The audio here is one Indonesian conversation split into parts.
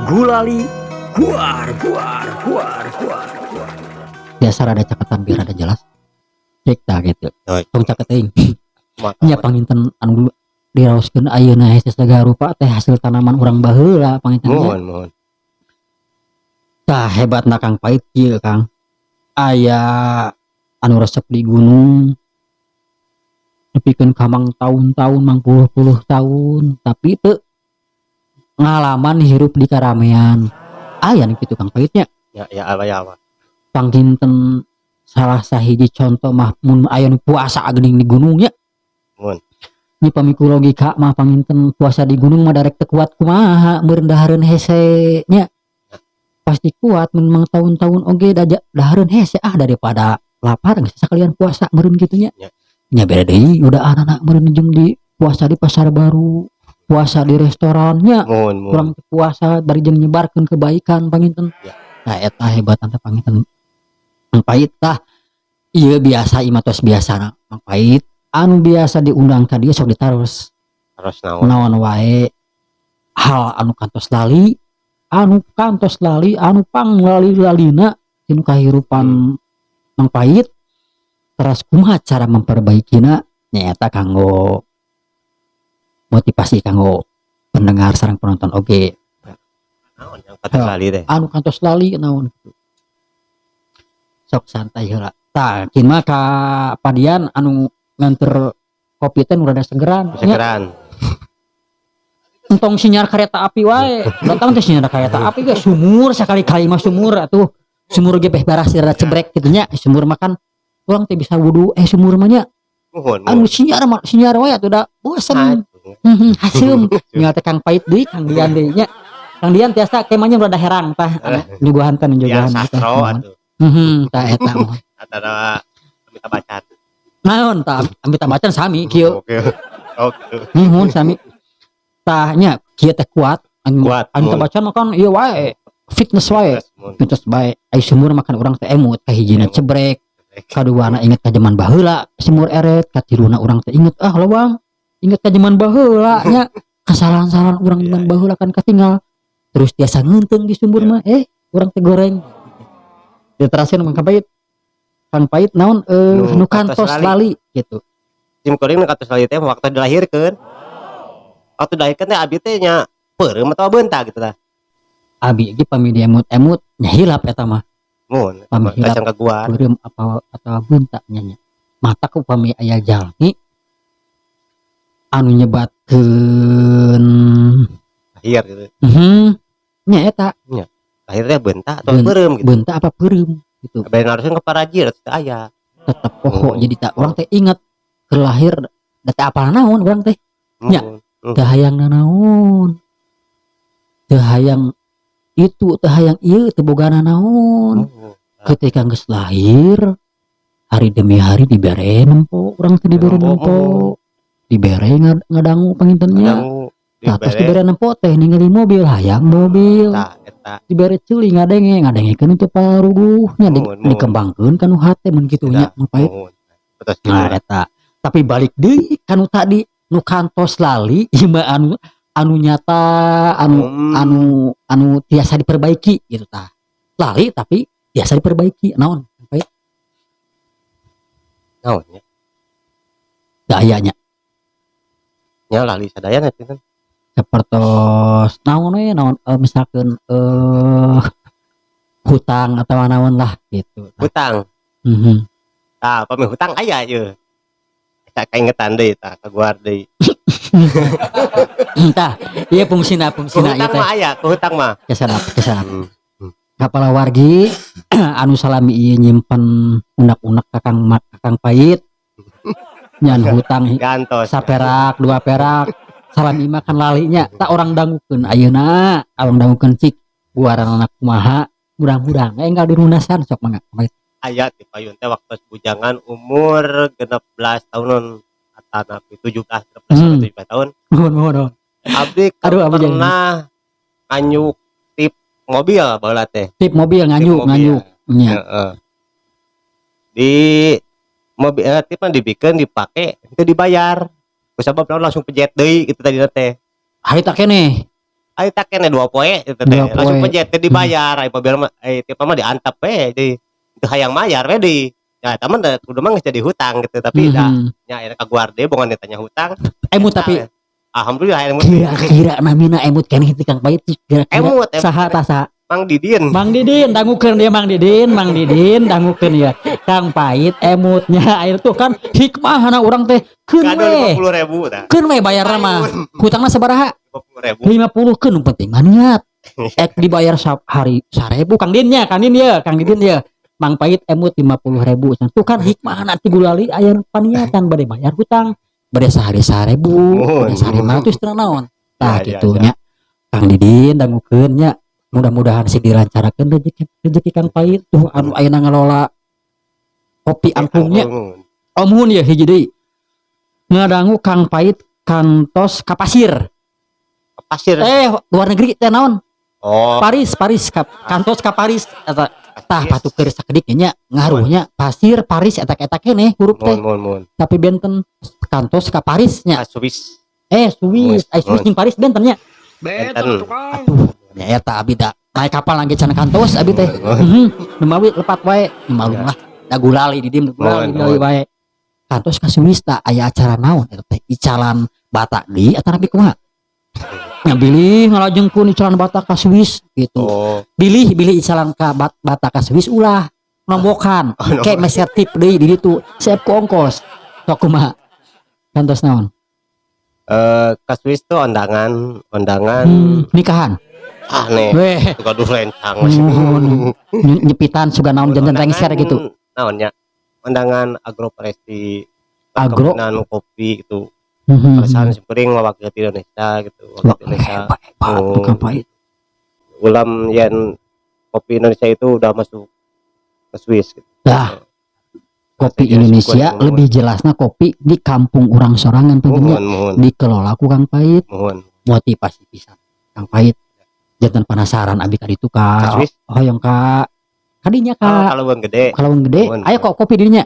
Gulali guar. Biasa ada catatan biar ada jelas. Cek tak gitu. Tong caketing. Nya panginten anu diraoskeun ayeuna hese segala rupa teh hasil tanaman urang baheula panginten. Mohon. Tah hebatna Kang Pait kieu Kang. Aya anu resep di gunung. Nepikeun kamang tahun-tahun mang puluh tahun tapi teu ngalaman hirup di karamean. Aya nu kitu Kang Paitnya. Ya apa. Panginten salah sahiji contoh mah mun aya nu puasa geuning di gunung nya. Mun. Ni pamiku logika mah panginten puasa di gunung mah darek teu kuat kumaha meureun dahareun hese nya. Pasti kuat mun tahun-tahun oge dahareun hese daripada lapar geus sakalian puasa meureun kitu nya. Nya beda deui udah anak-anak meureun jeung di puasa di pasar baru, puasa di restorannya. Kurang puasa bari jeung nyebarkeun kebaikan panginten. Nah eta hebatan teh panginten Mang Pait tah. Ieu biasa imatos biasana Mang Pait anu biasa diundang ka dieu sok ditaros. Taros naon? Naon wae hal anu kantos lali, anu panglalina tinu kahirupan Mang Pait. Teras kumaha cara memperbaikina nyaeta kanggo motivasi kanggo pendengar sareng penonton oge. Naon yang kantos lali teh? Anu kantos lali naon? Sok santai heula. Tah kin mah ka padian anu nganter kopi teh nu rada segeran. Segeran. Entong sinyar kereta api wae. Datang teh sinyar kereta api ge sumur sakali-kali mah sumur atuh. Sumur ge beh baras rada cebrek kitu nya. Sumur makan urang teh bisa wudu sumur mah nya. Anu sinyar wae atuh da bosen. Haseum. Nya teh Kang Pait deui Kang Dian deui nya. Kang Dian tiasa kemanya rada herang tah nyuguhan teh nyuguhan sastro atuh. Tah eta mah. Antara Amitabh Bachchan. Naon tah Amitabh Bachchan sami kieu. Oke. Sami. Tah nya kieu teh kuat. Amitabh Bachchan mah kan ieu wae fitness wae. Fitness bae. Ai sumur makan urang teh emut kahijina cebrek. Kaduana inget ka zaman baheula sumur eret, katiluna urang teh inget lawang. Inget ka zaman baheula nya. Kesalahan-kesalahan urang zaman baheula kan katinggal. Terus tiasa ngeunteung di sumur mah urang teh goreng. Diterasin Mang Kang Pait naon nu kantos lali gitu. Sim kuring nu kantos lali teh waktu dilahirkeun. Waktu dilahirkeun teh abi teh nya peureum atawa beunta gitu tah. Abi ge pami diemut-emut nya hilap eta mah. Mun kacang kaguar. Peureum apa atawa beunta nya. Mata ku pami aya jalmi anu nyebatkeun lahir gitu. Nya eta. Nya. Lahir teh beunta atau peureum gitu. Beunta apa peureum gitu. Bae harusnya ke parajir teh aya. Tetep pokok jadi tak urang teh inget ke lahir da teh apal naon urang teh. Nya. Teu hayang naon. Teu hayang itu teu hayang ieu teu bogana naon. Ketika geus lahir hari demi hari dibere nempo urang teh dibere nempo. Dibere ngadangu pangintennya. Terus dibere nempo teh ningali mobil hayang mobil. Dibere ceuli ngadengekeun teu paruguhnya dikembangkeun kanu hate mun kitu nya Mang Pait. Nah eta. Tapi balik deui kanu tadi nu kantos lali ieu mah anu nyata anu tiasa diperbaiki gitu tah. Lali tapi tiasa diperbaiki naon Mang Pait? Naon nya? Dayanya. Nya lali sadayana teh kan. Sapertos naon misalkan hutang atau naon lah gitu. Hutang. Tah pami hutang aya ye. Tak kaingetan deui tah kaguar deui. Tah ieu fungsina ieu teh. Aya hutang mah. Kesanap. Kapala wargi anu salami ieu nyimpen unek-unek Kakang Pait. Nyan hutang gantos. Saperak, 2 perak. Salami makan lalinya tak orang dangukeun ayeuna orang dangukeun cik buaran anak kumaha mudah-mudahan enggal dirunasan sok mangga aya ti payun teh waktu bujangan umur 16 tahunan atana 17 tahun mohon abdi pernah nganyuk tip mobil baheula teh tip mobil nganyuk nya di mobil tipna dibikeun dipake teu dibayar. Kusabab langsung pejet deui gitu tadi teh. Hari tak keneh. Ai tak kene 2 poe itu teh. 2 Langsung poe. pejet teh dibayar, ai pabel mah teh mah diantep we deui. Teu hayang mayar we deui. Ya eta mah kudu mah geus jadi hutang gitu, tapi da nya aya kaguar deui bongan ditanya hutang. Emut tapi Alhamdulillah emut. kira-kira namina emut keneh teh Kang Pait kira-kira Emut, saha tah saha? Mang Didin. Mang Didin dangukeun dia Mang Didin dangukeun ya. Kang Pait emutnya air tuh kan hikmahna urang teh keun Kado we. 50.000 tah. Keun we bayarna mah. Hutangna sabaraha? 50.000. 50 keun penting mah niat. Ek dibayar hari 1.000 Kang Din ya. Mang Pait emut 50.000. Tuh kan hikmahna ti gulali aya paniatan bade bayar hutang. Bade sehari 1.000, bade sehari 500 teu naon. Tah kitu nya. Kang Didin dangukeun nya. Mudah-mudahan sih dilancarakeun rezeki Kang Pait tuh anu ayeuna ngelola kopi angkungnya. Omun ya hiji deui. Ngadangu Kang Pait kantos ka pasir. Pasir. Luar negeri teh naon? Oh, Paris kantos ka Paris eta tah patukeun sakedik nya ngaruhnya pasir Paris eta keneh huruf teh. mun. Tapi benten kantos ka Paris nya. Swiss. Swiss, Swiss jeung Paris benten nya. Benten. Aduh, ya eta abi da naik kapal lagi cenah kantos abi teh. Numawi lepat wae, malum lah. Da gulali di dieu gulali wae. Kantos ka Swiss tah aya acara naon eta teh? Icalan Batak deui eta nabi kumaha? Bilih ngalajengkeun icalan Batak ka Swiss gitu. Bilih icalan ka Batak ka Swiss ulah nombokan. Kayak meser tip deui di ditu. Siap ku ongkos. Sok kumaha? Kantos naon? Ka Swiss tuh undangan Nikahan. aneh. Weh, Gaduh lencang masih. nyepitan suga naon jantan lengser gitu. Naonnya? Undangan agropresi. Agro Perkebunan kopi itu. Perasaan sempering mewakili Indonesia gitu. Hebat, Kang Pait. Ulam yen kopi Indonesia itu udah masuk ke Swiss gitu. Nah, kopi Indonesia lebih jelasnya kopi di kampung urang sorangan tentunya dikelola ku Kang Pait. Motivasi pisan Kang Pait. Jantan penasaran abi ka ditu ka hoyong ka kadinya ka Kalauan gede. Ayo kok kopi dirinya.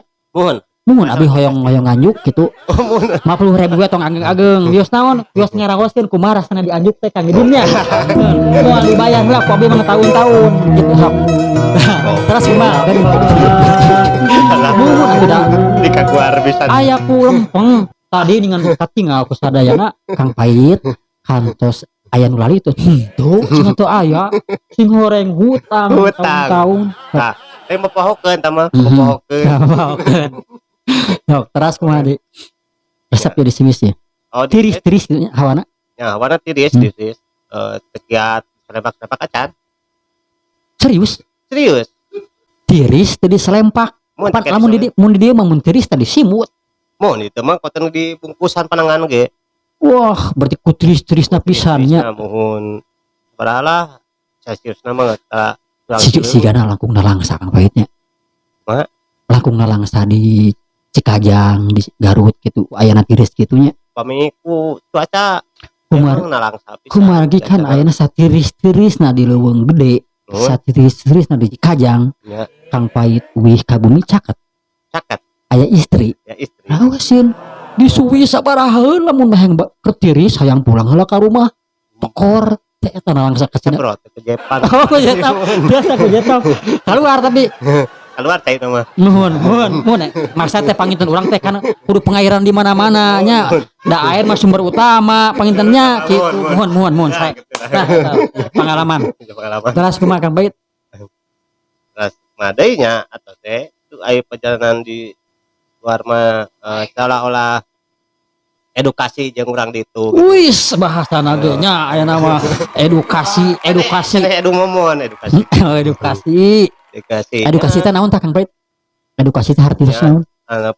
Mun abi hoyong nganjuk gitu. 50.000 we tong ageng-ageng. Bios naon? Bios ngaraoskeun kumaha rasana dianjuk teh Kang Didinnya. Moal dibayar lah ku abi mah tahun-tahun gitu sok. Terus kumaha dari mun abi da dikaguar pisan. Aya ku lempeng tadi dengan katinggal ku sadayana Kang Pait kantos aya nu lali tuh cenah teu aya sing horeng hutang tahun-tahun. Nah, mau pohokeun tah mah, pohokeun. Yok, teras kumaha di resep jadi simis ya. Oh, tiris gitu nya hawana. Ya, hawana tiris. Tekiat selempak acan. Serius? Tiris tadi selempak. Lamun di dieu mah mun tiris tadi simut. Mun itu mah koten di bungkusan panangan ge. Wah, berarti ku tiris-tirisna pisannya. Mohon baralah sasiusna mah eta sigana langkung nalangsa Kang Paitnya. Mah langkung nalangsa di Cikajang di Garut gitu ayana tiris gitunya. Pamiku cuaca nalangsa pisan. Kumargi kan ayana satiris-tirisna di leuweung gede. Satiris-tirisna di Cikajang. Ya. Kang Pait wih ka bumi caket. Aya istri. Ya istri. Awasin disuwi sabaraheun lamun maheng ketiris hayang pulang heula ka rumah. Tekor teh eta nalangsa ka cenah. Bro, teh Jepang. Oh, Jepang. Biasa ku Jepang. Keluar tapi keluar teh itu mah. Nuhun. Maksa teh panginten urang teh kan kudu pengairan di mana-mana nya. Da air mah sumber utama pangintennya kitu. Nuhun. Nah, pengalaman. Terus kumaha Kang Pait? Terus madainya atau teh itu aya perjalanan di luar mah seolah-olah edukasi jeung urang ditu. Wis bahasana ge nya aya nama edukasi. Edu momon edukasi. Edukasi teh naon tah Kang Pait? Edukasi teh artinya naon?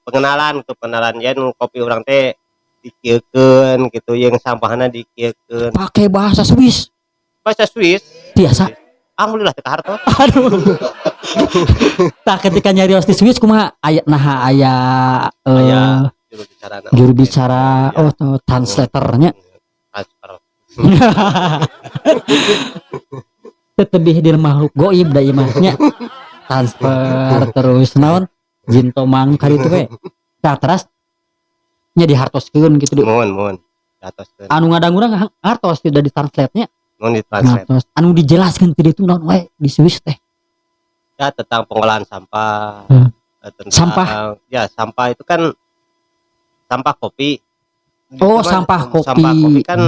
Pengenalan yen kopi urang teh dikieukeun gitu yang sampahna dikieukeun. Pakai bahasa Swiss. Biasa. Alhamdulillah teh hartos. Aduh. Tah ketika nyarios di Swiss kumaha aya juru bicara translatornya. Tetebih di makhluk goib da ieu mah nya. Transfer terus naon jin tomang kali itu we. Tah teras nya dihartoskeun gitu. Mohon. Hartoskeun. Anu ngadangurang hartos tidak ditranslate nya. mau ditranslate ngatos anu dijelaskeun teh itu naon we di Swiss teh. ya tentang pengolahan sampah, tentang Sampah? ya sampah itu kan sampah kopi. Oh, Cuman sampah sampah kopi. kopi kan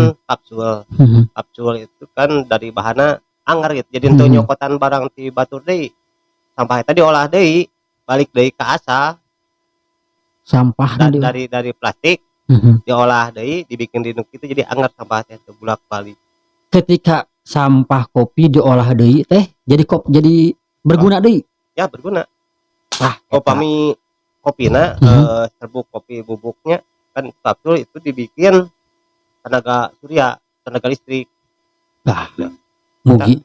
kapsul itu kan dari bahanna anggar gitu. Jadi untuk nyokotan barang ti batur deui. Sampah eta diolah deui, balik deui ke asa Sampah dari plastik diolah deui, dibikin dinu kitu jadi anggar sampah teh teu bulak-balik. Ketika sampah kopi diolah deui teh jadi berguna deui. Ya berguna. Tah, Upami kopina serbuk kopi bubuknya kan kapsul itu dibikin tenaga surya, tenaga listrik. Nah, mugi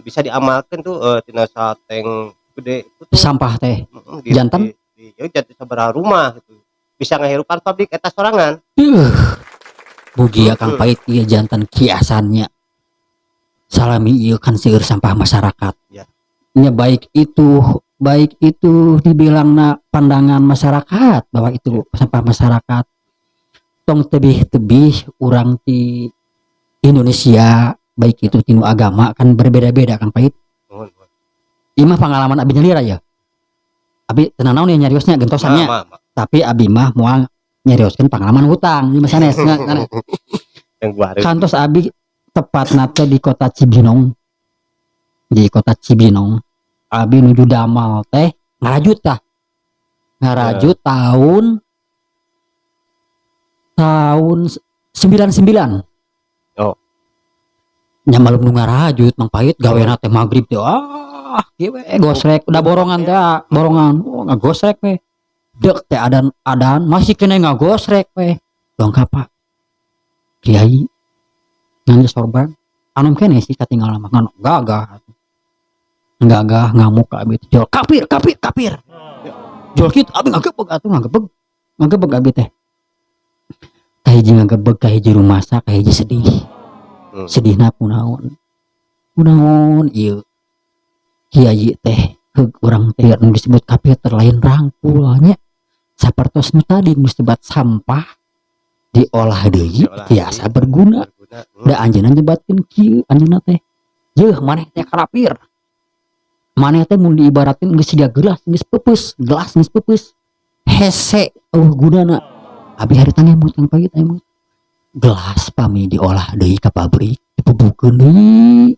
Bisa diamalkan tuh tina sateng gede itu tuh sampah teh. di, Janten? di jadi sabaraha rumah gitu. Bisa ngahirupan pabrik eta sorangan. Mugi Kang Pait ieu jantan kiasannya. Salami ieu kan seueur sampah masyarakat. Ya. Nya baik itu dibilangna pandangan masyarakat bahwa itu sampah masyarakat. Tong tebih-tebih urang ti Indonesia baik itu tinu agama kan berbeda-beda kan Pait. Ieu mah pengalaman abi nyalira ya. Abi teu naon ya nyariosnya gentosannya. Tapi abi mah moal nyarioskeun pengalaman hutang ieu mah sanes. Yang gua Kantos abi tepatna teh di kota Cibinong. Di kota Cibinong. Abi nuju damal teh ngarajut tah. Ngarajut tahun 99. Oh. Nya malem nu ngarajut Mang Pait gaweana teh magrib teh kieu we gosrek udah borongan teh borongan ngagosrek we. Dek teh adan masih kena ngagosrek we. Dongkap Pak. Kiai nanya sorban anu kene sih katinggalan mah gagah ngamuk ka abi jol kafir jol kitu abi ngagebeg abi teh kahiji ngagebeg kahiji rumasa kahiji sedihna kunaon ieu kiai teh urang teh anu disebut kafir terlain rangkulnya sapertos nu tadi disebut sampah diolah deui tiasa berguna. Da anjeunna nyebatkeun kieu anjeunna teh. Yeuh maneh teh kalapir. Maneh teh mun diibaratin geus siga gelas geus peupeus. Hese gunana. Abi harita ngemut Kang Pait emut. Gelas pami diolah deui ka pabrik, dipubukeun deui.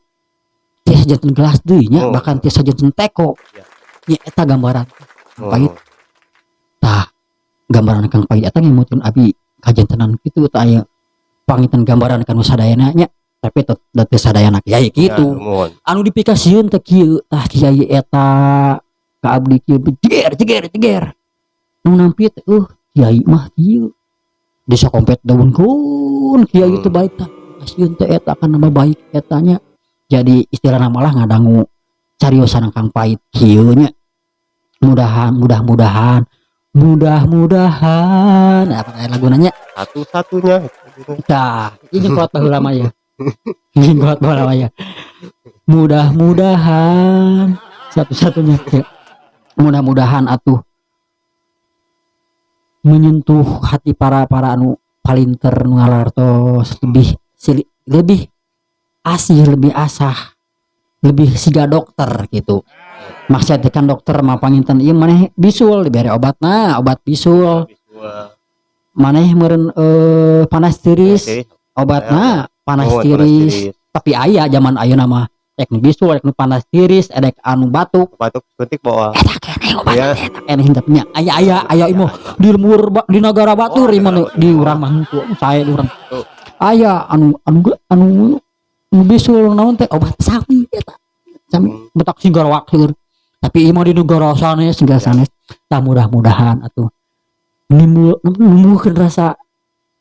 Tiasa janten gelas deui nya, bahkan tiasa janten teko. Nya eta gambaran Kang Pait. Tah, gambaran Kang Pait eta ngemutkeun abi kajantenan kitu tah aya pangitan gambaran kanu sadayana nya tapi teu sadayana kiai kitu anu dipikasieun teh kieu tah kiai eta ka abdi kieu jeger nu nampi teh kiai mah kieu desa kompet daunkeun kiai teh baik tah pikasieun teh eta kana baik etanya jadi istilahna malah ngadangu cariosan Kang Pait kieu nya mudah-mudahan apa lagu nanya satu-satunya kita ini kuat baheula mah ya mudah-mudahan satu-satunya ya. Mudah-mudahan atuh menyentuh hati para anu palinter nu ngalartos lebih asih lebih asah lebih siga dokter gitu. Maksudnya kan dokter mah panginten ieu maneh bisul dibere obat bisul. Maneh meureun panas tiris obatna panas tiris. Tapi aya zaman ayeuna mah rek nu bisul rek nu panas tiris rek anu batuk suntik bawa. Eta keneh obatna eta keneh hentepnya. Aya imah di negara batur imah di urang mah henteu sae urang. Aya anu bisul naon teh obat sami eta. Sami betak singgar wakeur. Tapi imah di negara sanes tinggal sanes tah mudah-mudahan atuh numbuhkeun rasa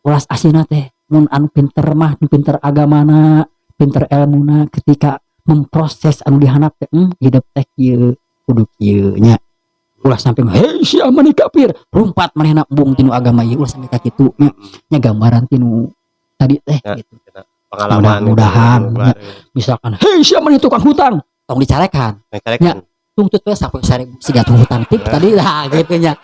welas asina teh mun anu pinter mah pinter agamana pinter ilmuna ketika memproses anu dihanap teh hidup teh kieu kudu kieu nya ulah sampai hei si amani kafir rumpat manehna embung tinu agama ieu ulah sampai ka kitu nya gambaran tinu tadi teh gitu pengalaman mudah-mudahan misalkan hei si amani tukang hutang tong dicarekan nya tuntut we 10.000 siga hutang tip tadi lah gitu nya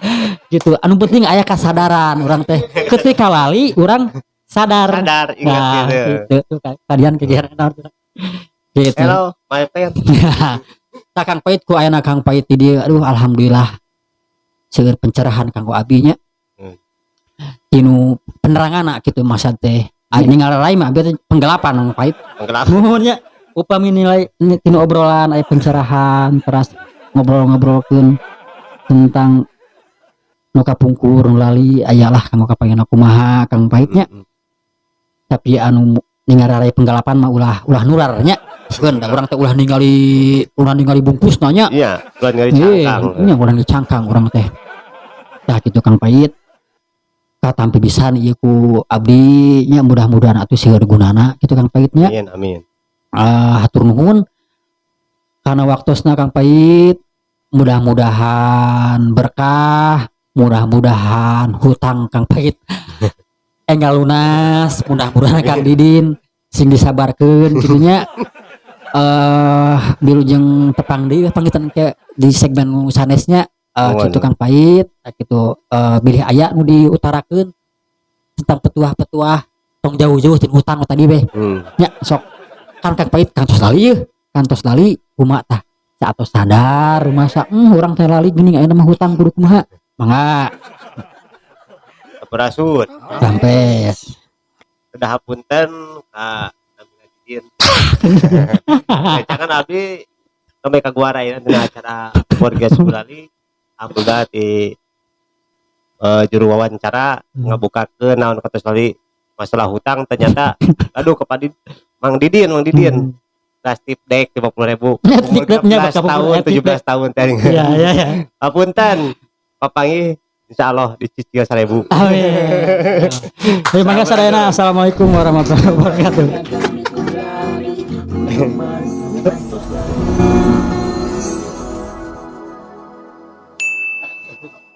gitu anu penting aya kasadaran urang teh ketika lali urang sadar. ingat Nah, gitu. itu tuh kalian kegiatan gitu. Hello my friend. Nah, Kang Pait ku aya Kang Pait di dieu, aduh alhamdulillah seueur pencerahan kanggo abi nya. Tinu penerangan gitu masa teh. Aya ningali lain mah abi penggelapan Kang Pait. Penggelap. Nuhun nya upami nilai tinu obrolan aya pencerahan teras ngobrol-ngobrolkeun tentang nu kapungkur nu lali ayalah kanggo kapanggihna kumaha Kang Pait nya. Tapi anu ningali penggelapan mah ulah nular nya. Keun da urang teh ulah ningali bungkusna nya. Iya, ulah ningali cangkang. Iya, ulah ningali cangkang urang teh. Tah kitu Kang Pait. Katampi pisan ieu ku abdi nya mudah-mudahan atuh seueur gunana kitu Kang Pait nya. Amin. Hatur nuhun karena waktosna Kang Pait, mudah-mudahan berkah, mudah-mudahan hutang Kang Pait enggal lunas, mudah-mudahan Kang Didin sing disabarkeun kitu nya. Bilujeng tepang deui pangitan ke di segmen sanesnya kitu Kang Pait kitu bilih aya nu diutarakeun tentang petuah-petuah tong jauh-jauh tin hutang tadi beh. Nya sok kan Kang Pait kantos lali kumaha tah satos sadar masa urang teh lali geuning aya mah hutang kudu kumaha mangga Berasut. sampai Udah hapunten ka Abi Didin. Jangan abi kami kaguarai dina acara keluarga Sugulali. Alhamdulillah di juru wawancara ngabukakeun naon katos lali masalah hutang ternyata aduh kepada Mang Didin plastik dek 50.000 umur 16 tahun 17 tahun teh. ya. Hapunten papangi insyaallah dicicil 1.000. Amin. Terima kasih sadayana. Assalamualaikum warahmatullahi wabarakatuh.